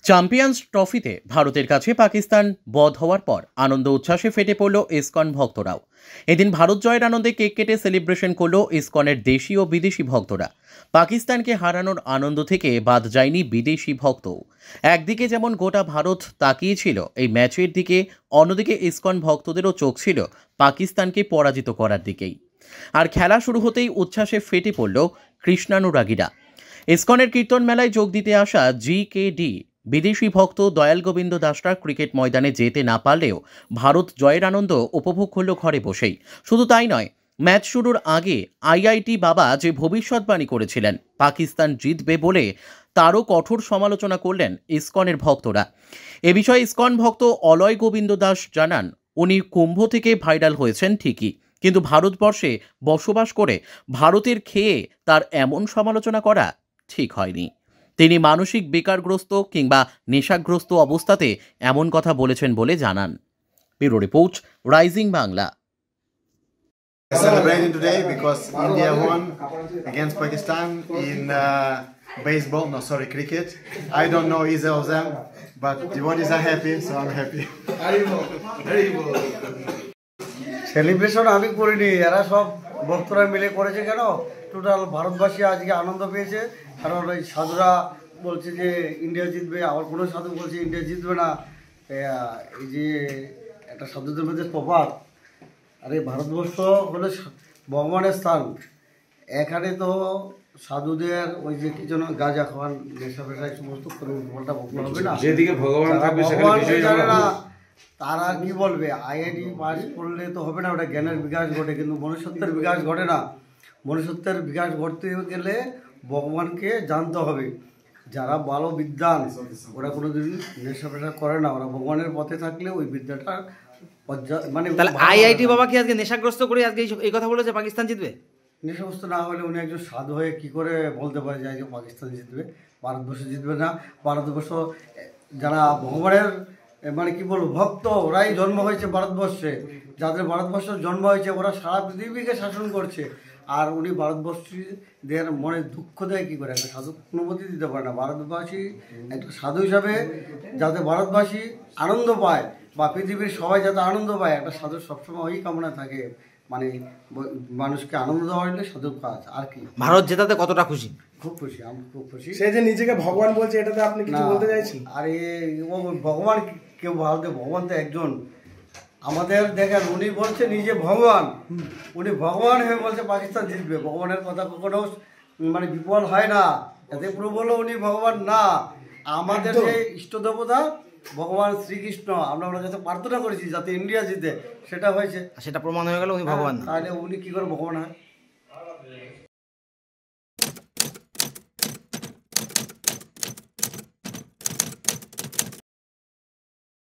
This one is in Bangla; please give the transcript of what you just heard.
চ্যাম্পিয়ন্স ট্রফিতে ভারতের কাছে পাকিস্তান বধ হওয়ার পর আনন্দ উচ্ছ্বাসে ফেটে পড়ল ইসকন ভক্তরাও। এদিন ভারত জয়ের আনন্দে কেক কেটে সেলিব্রেশন করল ইসকনের দেশি ও বিদেশি ভক্তরা। পাকিস্তানকে হারানোর আনন্দ থেকে বাদ যায়নি বিদেশি ভক্তও। একদিকে যেমন গোটা ভারত তাকিয়েছিল এই ম্যাচের দিকে, অন্যদিকে ইসকন ভক্তদেরও চোখ ছিল পাকিস্তানকে পরাজিত করার দিকেই। আর খেলা শুরু হতেই উচ্ছ্বাসে ফেটে পড়ল কৃষ্ণানুরাগীরা। ইসকনের কীর্তন মেলায় যোগ দিতে আসা GKD বিদেশি ভক্ত দয়াল গোবিন্দ দাসরা ক্রিকেট ময়দানে যেতে না পারলেও ভারত জয়ের আনন্দ উপভোগ করল ঘরে বসেই। শুধু তাই নয়, ম্যাচ শুরুর আগে IIT বাবা যে ভবিষ্যৎবাণী করেছিলেন পাকিস্তান জিতবে বলে, তারও কঠোর সমালোচনা করলেন ইসকনের ভক্তরা। এ বিষয়ে ইসকন ভক্ত অলয় গোবিন্দ দাস জানান, উনি কুম্ভ থেকে ভাইরাল হয়েছেন ঠিকই, কিন্তু ভারতবর্ষে বসবাস করে ভারতের খেয়ে তার এমন সমালোচনা করা ঠিক হয়নি। তিনি মানসিক বেকারগ্রস্ত কিংবা নেশাগ্রস্ত অবস্থাতে এমন কথা বলেছেন বলে জানান। Bureau report, rising Bangla. Celebrating today because India won against Pakistan in baseball, no sorry, cricket. I don't know either of them, but the bodies are happy, so I'm happy. Celebration আমি করিনি, এরা সব ভক্তরা মিলে করেছে। কেন টোটাল ভারতবাসী আজকে আনন্দ পেয়েছে, কারণ ওই সাধুরা বলছে যে ইন্ডিয়া জিতবে, আবার কোনো সাধু বলছে ইন্ডিয়া জিতবে না। এই যে একটা সাধুদের মধ্যে প্রবাদ, আরে ভারতবর্ষ হলো ভগবানের স্থান, এখানে তো সাধুদের ওই যে কি যেন গাঁজা খাওয়ান, নেশা ফেশা সমস্ত পাল্টা বকলে হবে না। যেদিকে ভগবান থাকবে সেখানে জানে না, তারা কি বলবে? IIT পাস করলে তো হবে না, ওটা জ্ঞানের বিকাশ ঘটে, কিন্তু মনুষ্যত্বের বিকাশ ঘটে না। মনুষ্যত্বের বিকাশ ঘটতে গেলে ভগবানকে জানতে হবে। যারা ভালো বিদ্বান ওরা কোনোদিন নেশা ফেশা করে না, ওরা ভগবানের পথে থাকলে ওই বিদ্যাটা মানে। তাহলে IIT বাবা কি আজকে নেশাগ্রস্ত করে আজকে এই কথা বলেছে পাকিস্তান জিতবে? নেশাগ্রস্ত না হলে উনি একজন সাধু হয়ে কি করে বলতে পারে যে আজকে পাকিস্তান জিতবে, ভারতবর্ষ জিতবে না? ভারতবর্ষ যারা ভগবানের মানে কি বলবো ভক্ত, ওরাই জন্ম হয়েছে ভারতবর্ষে। যাদের ভারতবর্ষ জন্ম হয়েছে ওরা সারা পৃথিবীকে শাসন করছে, আর উনি ভারতবর্ষীদের মনে দুঃখ দেয় কী করে? একটা সাধু অনুমতি দিতে পারে না। ভারতবাসী একটা সাধু হিসাবে যাতে ভারতবাসী আনন্দ পায় বা পৃথিবীর সবাই যাতে আনন্দ পায়, একটা সাধুর সবসময় ওই কামনা থাকে, মানে মানুষকে আনন্দ দেওয়া হলে সাধুর কাজ। আর কি ভারত জেতাতে কতটা খুশি? খুব খুশি, আমি খুব খুশি। সে যে নিজেকে ভগবান বলছে, এটাতে আপনি কিছু বলতে চাইছেন? আরে ও ভগবান কেউ ভারতে, ভগবান তো একজন। আমাদের দেখেন, উনি বলছে নিজে ভগবান, উনি ভগবান হয়ে বলছে পাকিস্তান জিতবে। ভগবানের কথা কখনো মানে বিফল হয় না, এতে প্রবল উনি ভগবান না। আমাদের যে ইষ্ট দেবতা ভগবান শ্রীকৃষ্ণ, আমরা ওনার কাছে প্রার্থনা করেছি যাতে ইন্ডিয়া জিতে, সেটা হয়েছে, সেটা প্রমাণ হয়ে গেল উনি ভগবান। তাহলে উনি কি করে ভগবান হয়?